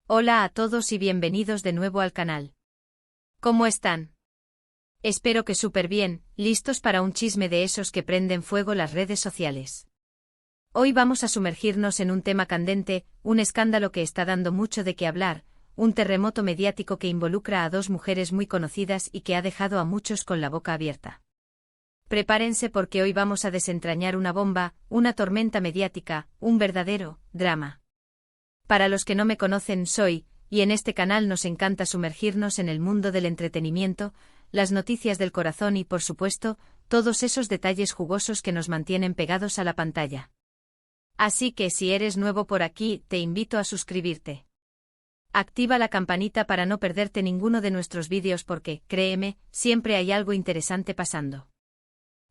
Hola a todos y bienvenidos de nuevo al canal. ¿Cómo están? Espero que súper bien, listos para un chisme de esos que prenden fuego las redes sociales. Hoy vamos a sumergirnos en un tema candente, un escándalo que está dando mucho de qué hablar, un terremoto mediático que involucra a dos mujeres muy conocidas y que ha dejado a muchos con la boca abierta. Prepárense porque hoy vamos a desentrañar una bomba, una tormenta mediática, un verdadero drama. Para los que no me conocen, y en este canal nos encanta sumergirnos en el mundo del entretenimiento, las noticias del corazón y, por supuesto, todos esos detalles jugosos que nos mantienen pegados a la pantalla. Así que si eres nuevo por aquí, te invito a suscribirte. Activa la campanita para no perderte ninguno de nuestros vídeos porque, créeme, siempre hay algo interesante pasando.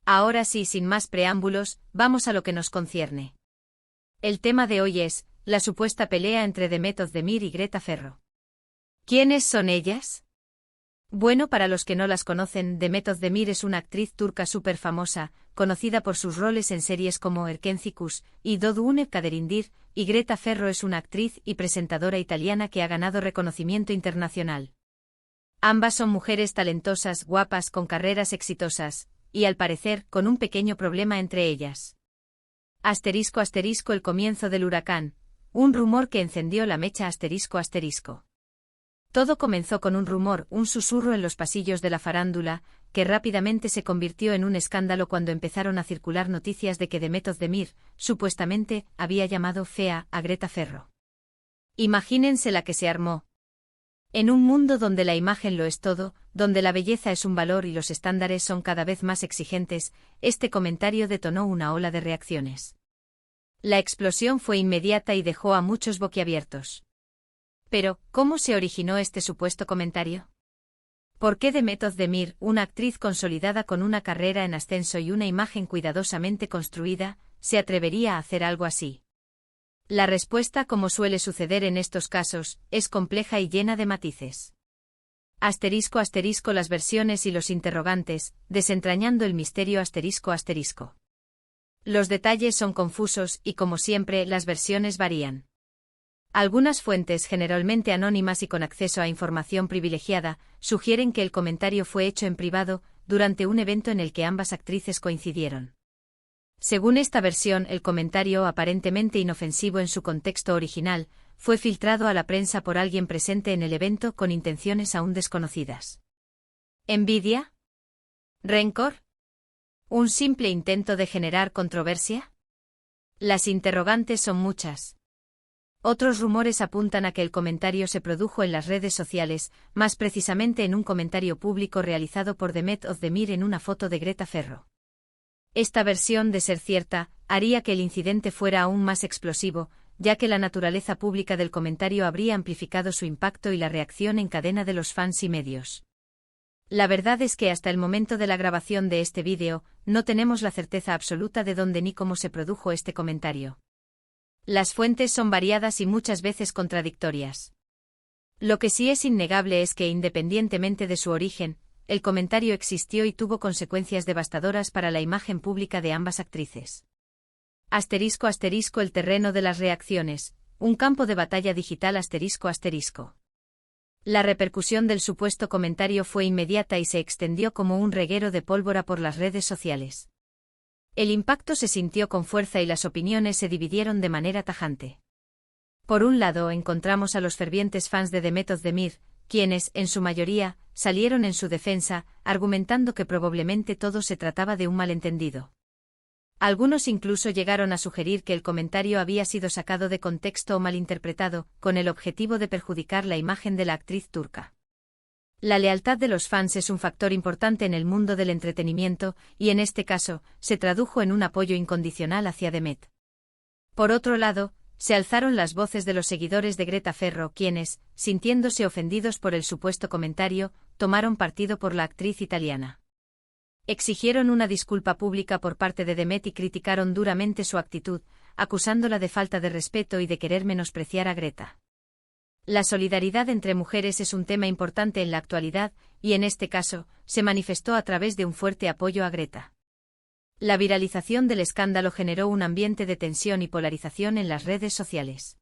Ahora sí, sin más preámbulos, vamos a lo que nos concierne. El tema de hoy es la supuesta pelea entre Demet Özdemir y Greta Ferro. ¿Quiénes son ellas? Bueno, para los que no las conocen, Demet Özdemir es una actriz turca súper famosa, conocida por sus roles en series como Erkenci y Doğduğun Kaderindir, y Greta Ferro es una actriz y presentadora italiana que ha ganado reconocimiento internacional. Ambas son mujeres talentosas, guapas, con carreras exitosas, y al parecer, con un pequeño problema entre ellas. ***, el comienzo del huracán. Un rumor que encendió la mecha ***. Todo comenzó con un rumor, un susurro en los pasillos de la farándula, que rápidamente se convirtió en un escándalo cuando empezaron a circular noticias de que Demet Özdemir, supuestamente, había llamado fea a Greta Ferro. Imagínense la que se armó. En un mundo donde la imagen lo es todo, donde la belleza es un valor y los estándares son cada vez más exigentes, este comentario detonó una ola de reacciones. La explosión fue inmediata y dejó a muchos boquiabiertos. Pero, ¿cómo se originó este supuesto comentario? ¿Por qué Demet Özdemir, una actriz consolidada con una carrera en ascenso y una imagen cuidadosamente construida, se atrevería a hacer algo así? La respuesta, como suele suceder en estos casos, es compleja y llena de matices. ***, las versiones y los interrogantes, desentrañando el misterio ***. Los detalles son confusos y, como siempre, las versiones varían. Algunas fuentes, generalmente anónimas y con acceso a información privilegiada, sugieren que el comentario fue hecho en privado, durante un evento en el que ambas actrices coincidieron. Según esta versión, el comentario, aparentemente inofensivo en su contexto original, fue filtrado a la prensa por alguien presente en el evento con intenciones aún desconocidas. ¿Envidia? ¿Rencor? ¿Un simple intento de generar controversia? Las interrogantes son muchas. Otros rumores apuntan a que el comentario se produjo en las redes sociales, más precisamente en un comentario público realizado por Demet Özdemir en una foto de Greta Ferro. Esta versión, de ser cierta, haría que el incidente fuera aún más explosivo, ya que la naturaleza pública del comentario habría amplificado su impacto y la reacción en cadena de los fans y medios. La verdad es que hasta el momento de la grabación de este vídeo, no tenemos la certeza absoluta de dónde ni cómo se produjo este comentario. Las fuentes son variadas y muchas veces contradictorias. Lo que sí es innegable es que, independientemente de su origen, el comentario existió y tuvo consecuencias devastadoras para la imagen pública de ambas actrices. ***, el terreno de las reacciones, un campo de batalla digital ***. La repercusión del supuesto comentario fue inmediata y se extendió como un reguero de pólvora por las redes sociales. El impacto se sintió con fuerza y las opiniones se dividieron de manera tajante. Por un lado, encontramos a los fervientes fans de Demet Özdemir, quienes, en su mayoría, salieron en su defensa, argumentando que probablemente todo se trataba de un malentendido. Algunos incluso llegaron a sugerir que el comentario había sido sacado de contexto o malinterpretado, con el objetivo de perjudicar la imagen de la actriz turca. La lealtad de los fans es un factor importante en el mundo del entretenimiento, y en este caso, se tradujo en un apoyo incondicional hacia Demet. Por otro lado, se alzaron las voces de los seguidores de Greta Ferro, quienes, sintiéndose ofendidos por el supuesto comentario, tomaron partido por la actriz italiana. Exigieron una disculpa pública por parte de Demet y criticaron duramente su actitud, acusándola de falta de respeto y de querer menospreciar a Greta. La solidaridad entre mujeres es un tema importante en la actualidad, y en este caso, se manifestó a través de un fuerte apoyo a Greta. La viralización del escándalo generó un ambiente de tensión y polarización en las redes sociales.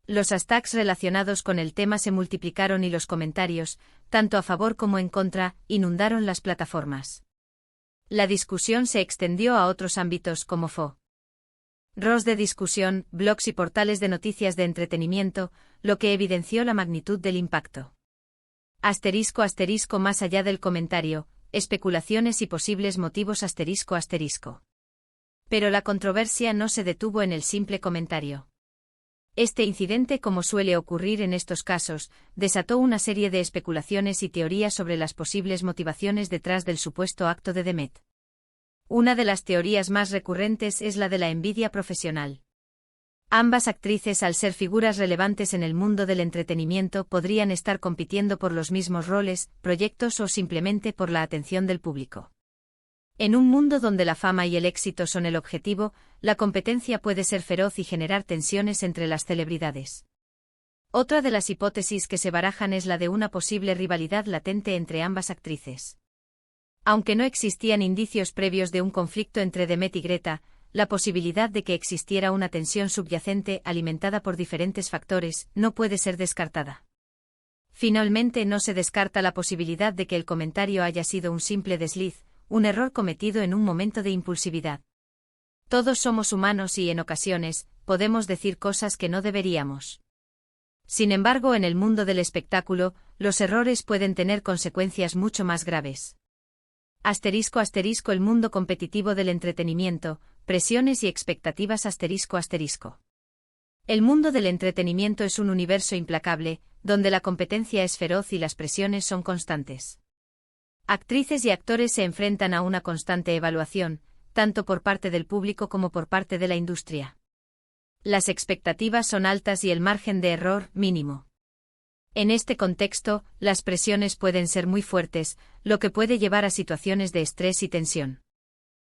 Los hashtags relacionados con el tema se multiplicaron y los comentarios, tanto a favor como en contra, inundaron las plataformas. La discusión se extendió a otros ámbitos como foros de discusión, blogs y portales de noticias de entretenimiento, lo que evidenció la magnitud del impacto. Asterisco asterisco más allá del comentario, especulaciones y posibles motivos asterisco asterisco. Pero la controversia no se detuvo en el simple comentario. Este incidente, como suele ocurrir en estos casos, desató una serie de especulaciones y teorías sobre las posibles motivaciones detrás del supuesto acto de Demet. Una de las teorías más recurrentes es la de la envidia profesional. Ambas actrices, al ser figuras relevantes en el mundo del entretenimiento, podrían estar compitiendo por los mismos roles, proyectos o simplemente por la atención del público. En un mundo donde la fama y el éxito son el objetivo, la competencia puede ser feroz y generar tensiones entre las celebridades. Otra de las hipótesis que se barajan es la de una posible rivalidad latente entre ambas actrices. Aunque no existían indicios previos de un conflicto entre Demet y Greta, la posibilidad de que existiera una tensión subyacente alimentada por diferentes factores no puede ser descartada. Finalmente, no se descarta la posibilidad de que el comentario haya sido un simple desliz, un error cometido en un momento de impulsividad. Todos somos humanos y, en ocasiones, podemos decir cosas que no deberíamos. Sin embargo, en el mundo del espectáculo, los errores pueden tener consecuencias mucho más graves. Asterisco asterisco el mundo competitivo del entretenimiento, presiones y expectativas asterisco asterisco. El mundo del entretenimiento es un universo implacable, donde la competencia es feroz y las presiones son constantes. Actrices y actores se enfrentan a una constante evaluación, tanto por parte del público como por parte de la industria. Las expectativas son altas y el margen de error mínimo. En este contexto, las presiones pueden ser muy fuertes, lo que puede llevar a situaciones de estrés y tensión.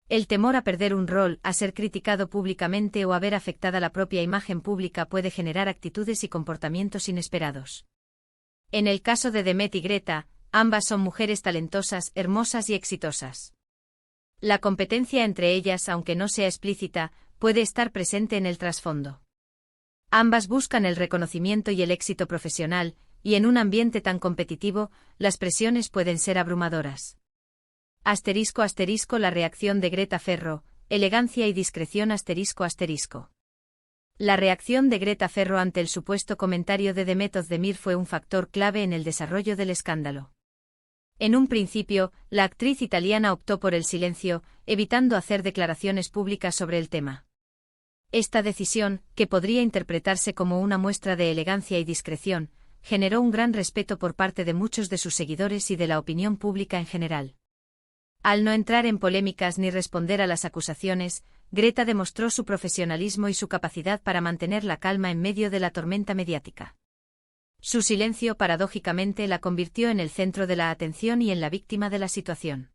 El temor a perder un rol, a ser criticado públicamente o a ver afectada la propia imagen pública puede generar actitudes y comportamientos inesperados. En el caso de Demet y Greta, ambas son mujeres talentosas, hermosas y exitosas. La competencia entre ellas, aunque no sea explícita, puede estar presente en el trasfondo. Ambas buscan el reconocimiento y el éxito profesional, y en un ambiente tan competitivo, las presiones pueden ser abrumadoras. Asterisco asterisco la reacción de Greta Ferro, elegancia y discreción asterisco asterisco. La reacción de Greta Ferro ante el supuesto comentario de Demet Özdemir fue un factor clave en el desarrollo del escándalo. En un principio, la actriz italiana optó por el silencio, evitando hacer declaraciones públicas sobre el tema. Esta decisión, que podría interpretarse como una muestra de elegancia y discreción, generó un gran respeto por parte de muchos de sus seguidores y de la opinión pública en general. Al no entrar en polémicas ni responder a las acusaciones, Greta demostró su profesionalismo y su capacidad para mantener la calma en medio de la tormenta mediática. Su silencio paradójicamente la convirtió en el centro de la atención y en la víctima de la situación.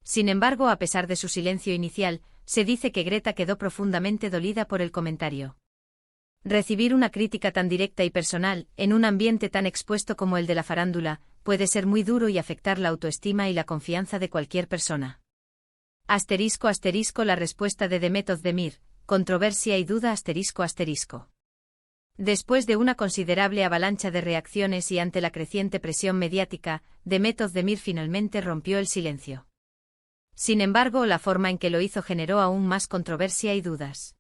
Sin embargo, a pesar de su silencio inicial, se dice que Greta quedó profundamente dolida por el comentario. Recibir una crítica tan directa y personal, en un ambiente tan expuesto como el de la farándula, puede ser muy duro y afectar la autoestima y la confianza de cualquier persona. Asterisco asterisco la respuesta de Demet Özdemir, controversia y duda asterisco asterisco. Después de una considerable avalancha de reacciones y ante la creciente presión mediática, Demet Özdemir finalmente rompió el silencio. Sin embargo, la forma en que lo hizo generó aún más controversia y dudas.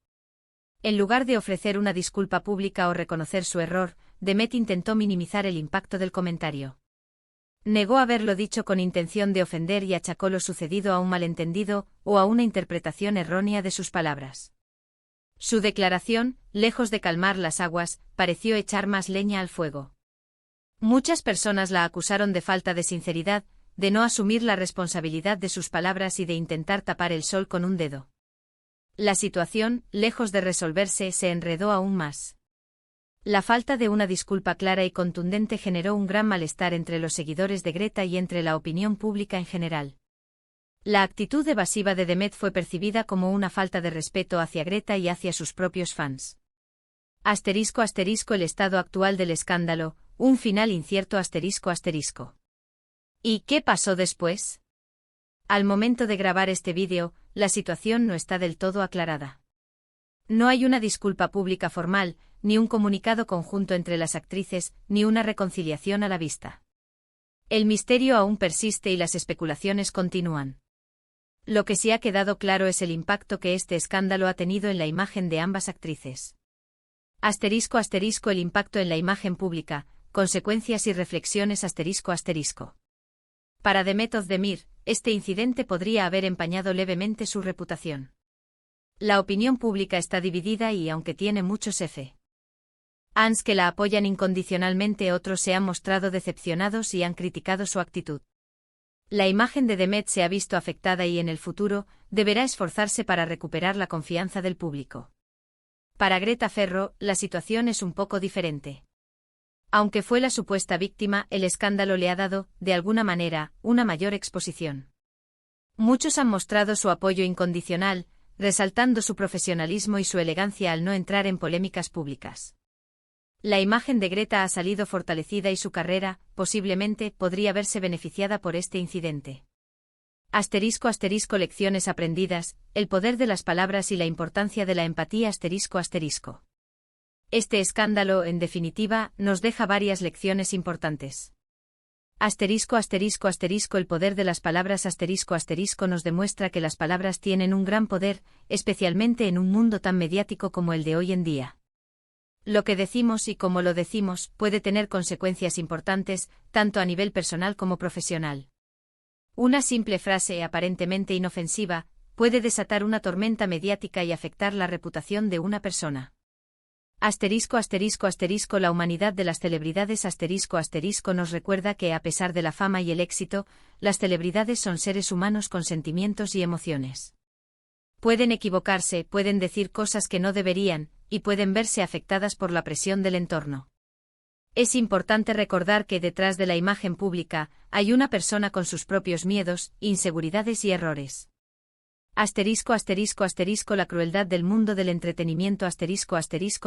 En lugar de ofrecer una disculpa pública o reconocer su error, Demet intentó minimizar el impacto del comentario. Negó haberlo dicho con intención de ofender y achacó lo sucedido a un malentendido o a una interpretación errónea de sus palabras. Su declaración, lejos de calmar las aguas, pareció echar más leña al fuego. Muchas personas la acusaron de falta de sinceridad, de no asumir la responsabilidad de sus palabras y de intentar tapar el sol con un dedo. La situación, lejos de resolverse, se enredó aún más. La falta de una disculpa clara y contundente generó un gran malestar entre los seguidores de Greta y entre la opinión pública en general. La actitud evasiva de Demet fue percibida como una falta de respeto hacia Greta y hacia sus propios fans. Asterisco asterisco el estado actual del escándalo, un final incierto asterisco asterisco. ¿Y qué pasó después? Al momento de grabar este vídeo, la situación no está del todo aclarada. No hay una disculpa pública formal, ni un comunicado conjunto entre las actrices, ni una reconciliación a la vista. El misterio aún persiste y las especulaciones continúan. Lo que sí ha quedado claro es el impacto que este escándalo ha tenido en la imagen de ambas actrices. *** El impacto en la imagen pública, consecuencias y reflexiones ***. Para Demet Özdemir, este incidente podría haber empañado levemente su reputación. La opinión pública está dividida y, aunque tiene muchos fans que la apoyan incondicionalmente, otros se han mostrado decepcionados y han criticado su actitud. La imagen de Demet se ha visto afectada y en el futuro deberá esforzarse para recuperar la confianza del público. Para Greta Ferro, la situación es un poco diferente. Aunque fue la supuesta víctima, el escándalo le ha dado, de alguna manera, una mayor exposición. Muchos han mostrado su apoyo incondicional, resaltando su profesionalismo y su elegancia al no entrar en polémicas públicas. La imagen de Greta ha salido fortalecida y su carrera, posiblemente, podría verse beneficiada por este incidente. ***. Lecciones aprendidas, el poder de las palabras y la importancia de la empatía ***. Este escándalo, en definitiva, nos deja varias lecciones importantes. El poder de las palabras *** nos demuestra que las palabras tienen un gran poder, especialmente en un mundo tan mediático como el de hoy en día. Lo que decimos y cómo lo decimos puede tener consecuencias importantes, tanto a nivel personal como profesional. Una simple frase aparentemente inofensiva puede desatar una tormenta mediática y afectar la reputación de una persona. La humanidad de las celebridades nos recuerda que, a pesar de la fama y el éxito, las celebridades son seres humanos con sentimientos y emociones. Pueden equivocarse, pueden decir cosas que no deberían, y pueden verse afectadas por la presión del entorno. Es importante recordar que detrás de la imagen pública hay una persona con sus propios miedos, inseguridades y errores. La crueldad del mundo del entretenimiento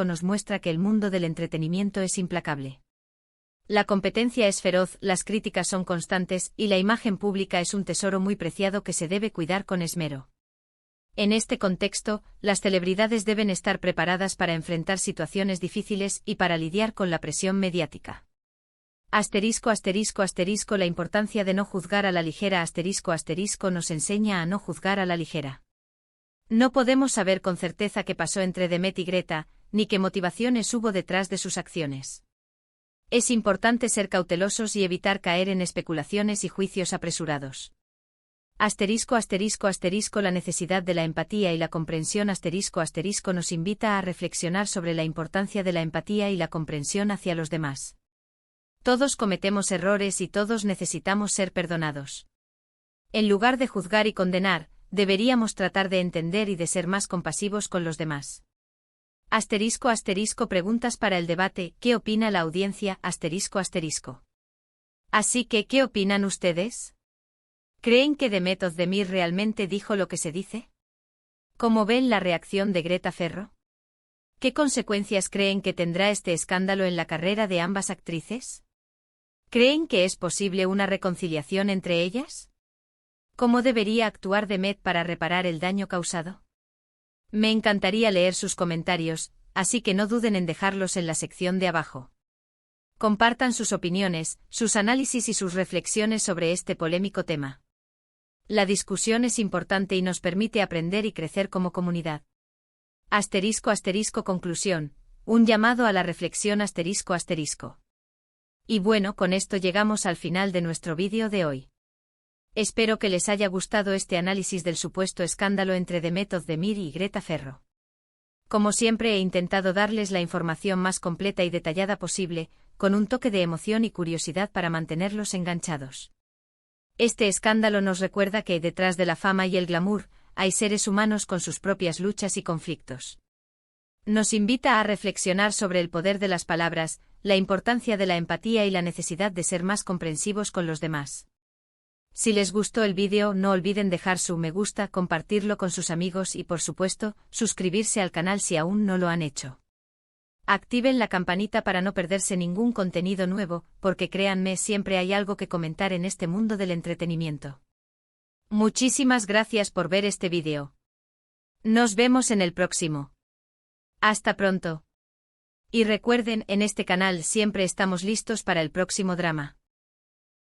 nos muestra que el mundo del entretenimiento es implacable. La competencia es feroz, las críticas son constantes y la imagen pública es un tesoro muy preciado que se debe cuidar con esmero. En este contexto, las celebridades deben estar preparadas para enfrentar situaciones difíciles y para lidiar con la presión mediática. La importancia de no juzgar a la ligera nos enseña a no juzgar a la ligera. No podemos saber con certeza qué pasó entre Demet y Greta, ni qué motivaciones hubo detrás de sus acciones. Es importante ser cautelosos y evitar caer en especulaciones y juicios apresurados. La necesidad de la empatía y la comprensión nos invita a reflexionar sobre la importancia de la empatía y la comprensión hacia los demás. Todos cometemos errores y todos necesitamos ser perdonados. En lugar de juzgar y condenar, deberíamos tratar de entender y de ser más compasivos con los demás. Preguntas para el debate, ¿qué opina la audiencia? Así que, ¿qué opinan ustedes? ¿Creen que Demet Özdemir realmente dijo lo que se dice? ¿Cómo ven la reacción de Greta Ferro? ¿Qué consecuencias creen que tendrá este escándalo en la carrera de ambas actrices? ¿Creen que es posible una reconciliación entre ellas? ¿Cómo debería actuar Demet para reparar el daño causado? Me encantaría leer sus comentarios, así que no duden en dejarlos en la sección de abajo. Compartan sus opiniones, sus análisis y sus reflexiones sobre este polémico tema. La discusión es importante y nos permite aprender y crecer como comunidad. Conclusión. Un llamado a la reflexión ***. Y bueno, con esto llegamos al final de nuestro vídeo de hoy. Espero que les haya gustado este análisis del supuesto escándalo entre Demet Özdemir y Greta Ferro. Como siempre he intentado darles la información más completa y detallada posible, con un toque de emoción y curiosidad para mantenerlos enganchados. Este escándalo nos recuerda que detrás de la fama y el glamour, hay seres humanos con sus propias luchas y conflictos. Nos invita a reflexionar sobre el poder de las palabras, la importancia de la empatía y la necesidad de ser más comprensivos con los demás. Si les gustó el vídeo, no olviden dejar su me gusta, compartirlo con sus amigos y, por supuesto, suscribirse al canal si aún no lo han hecho. Activen la campanita para no perderse ningún contenido nuevo, porque créanme, siempre hay algo que comentar en este mundo del entretenimiento. Muchísimas gracias por ver este vídeo. Nos vemos en el próximo. Hasta pronto. Y recuerden, en este canal siempre estamos listos para el próximo drama.